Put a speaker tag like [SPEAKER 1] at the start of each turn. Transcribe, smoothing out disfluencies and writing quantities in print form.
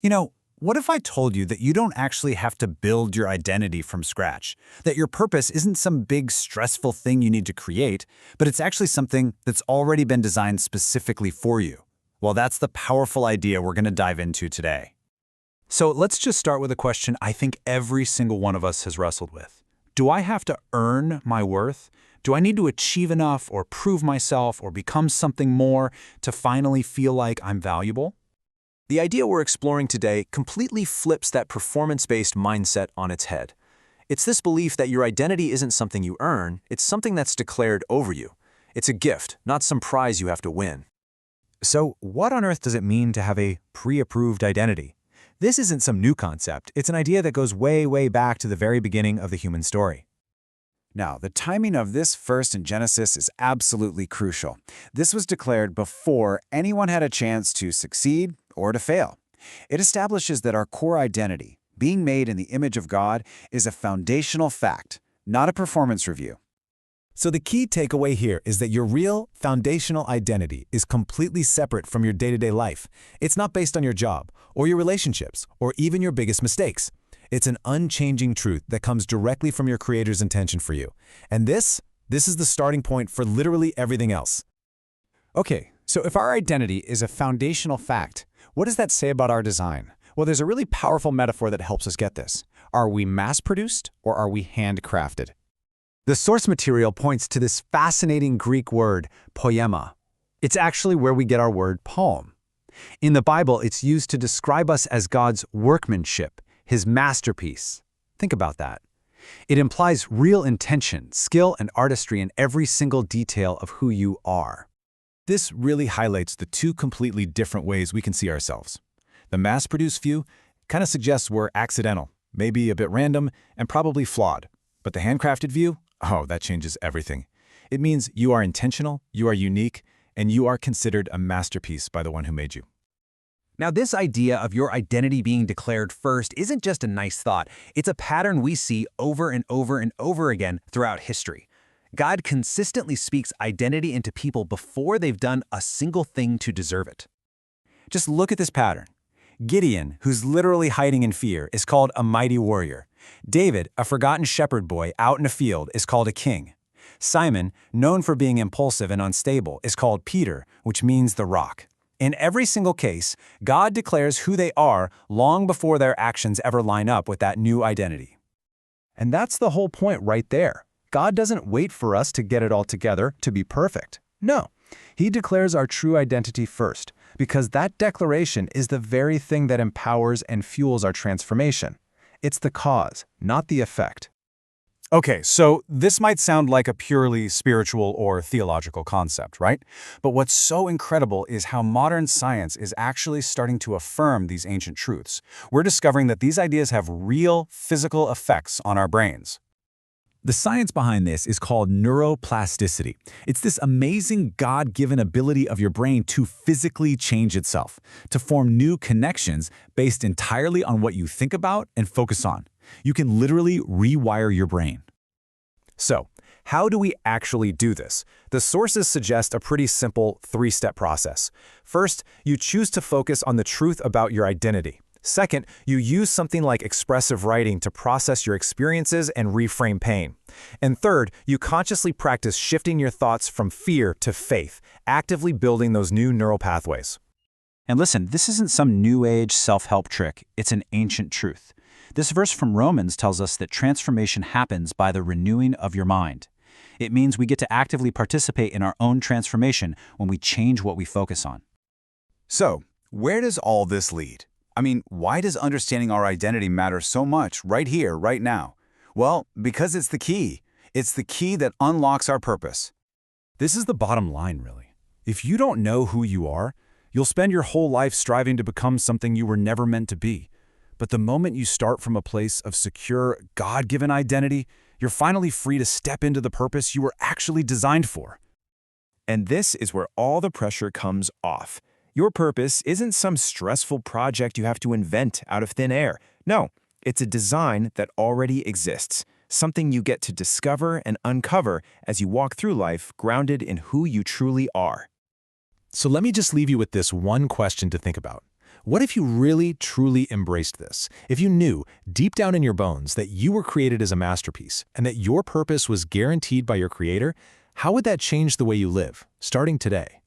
[SPEAKER 1] You know, what if I told you that you don't actually have to build your identity from scratch? That your purpose isn't some big stressful thing you need to create, but it's actually something that's already been designed specifically for you? Well, that's the powerful idea we're going to dive into today. So let's just start with a question I think every single one of us has wrestled with. Do I have to earn my worth? Do I need to achieve enough or prove myself or become something more to finally feel like I'm valuable?
[SPEAKER 2] The idea we're exploring today completely flips that performance-based mindset on its head. It's this belief that your identity isn't something you earn, it's something that's declared over you. It's a gift, not some prize you have to win.
[SPEAKER 3] So what on earth does it mean to have a pre-approved identity? This isn't some new concept. It's an idea that goes way, way back to the very beginning of the human story.
[SPEAKER 1] Now, the timing of this verse in Genesis is absolutely crucial. This was declared before anyone had a chance to succeed or to fail. It establishes that our core identity, being made in the image of God, is a foundational fact, not a performance review.
[SPEAKER 3] So the key takeaway here is that your real foundational identity is completely separate from your day-to-day life. It's not based on your job, or your relationships, or even your biggest mistakes. It's an unchanging truth that comes directly from your Creator's intention for you. And this is the starting point for literally everything else.
[SPEAKER 1] Okay, so if our identity is a foundational fact, what does that say about our design? Well, there's a really powerful metaphor that helps us get this. Are we mass-produced or are we handcrafted? The source material points to this fascinating Greek word, poema. It's actually where we get our word poem. In the Bible, it's used to describe us as God's workmanship, His masterpiece. Think about that. It implies real intention, skill, and artistry in every single detail of who you are.
[SPEAKER 3] This really highlights the two completely different ways we can see ourselves. The mass-produced view kind of suggests we're accidental, maybe a bit random, and probably flawed. But the handcrafted view, oh, that changes everything. It means you are intentional, you are unique, and you are considered a masterpiece by the one who made you.
[SPEAKER 4] Now, this idea of your identity being declared first isn't just a nice thought. It's a pattern we see over and over and over again throughout history. God consistently speaks identity into people before they've done a single thing to deserve it.
[SPEAKER 1] Just look at this pattern. Gideon, who's literally hiding in fear, is called a mighty warrior. David, a forgotten shepherd boy out in a field, is called a king. Simon, known for being impulsive and unstable, is called Peter, which means the rock. In every single case, God declares who they are long before their actions ever line up with that new identity.
[SPEAKER 3] And that's the whole point right there. God doesn't wait for us to get it all together to be perfect. No, He declares our true identity first, because that declaration is the very thing that empowers and fuels our transformation. It's the cause, not the effect.
[SPEAKER 1] Okay, so this might sound like a purely spiritual or theological concept, right? But what's so incredible is how modern science is actually starting to affirm these ancient truths. We're discovering that these ideas have real physical effects on our brains.
[SPEAKER 3] The science behind this is called neuroplasticity. It's this amazing God-given ability of your brain to physically change itself, to form new connections based entirely on what you think about and focus on. You can literally rewire your brain.
[SPEAKER 2] So, how do we actually do this? The sources suggest a pretty simple three-step process. First, you choose to focus on the truth about your identity. Second, you use something like expressive writing to process your experiences and reframe pain. And third, you consciously practice shifting your thoughts from fear to faith, actively building those new neural pathways.
[SPEAKER 1] And listen, this isn't some new age self-help trick. It's an ancient truth. This verse from Romans tells us that transformation happens by the renewing of your mind. It means we get to actively participate in our own transformation when we change what we focus on. So, where does all this lead? I mean, why does understanding our identity matter so much right here, right now? Well, because it's the key. It's the key that unlocks our purpose.
[SPEAKER 3] This is the bottom line, really. If you don't know who you are, you'll spend your whole life striving to become something you were never meant to be. But the moment you start from a place of secure, God-given identity, you're finally free to step into the purpose you were actually designed for.
[SPEAKER 5] And this is where all the pressure comes off. Your purpose isn't some stressful project you have to invent out of thin air. No, it's a design that already exists, something you get to discover and uncover as you walk through life grounded in who you truly are.
[SPEAKER 3] So let me just leave you with this one question to think about. What if you really, truly embraced this? If you knew, deep down in your bones, that you were created as a masterpiece and that your purpose was guaranteed by your Creator, how would that change the way you live, starting today?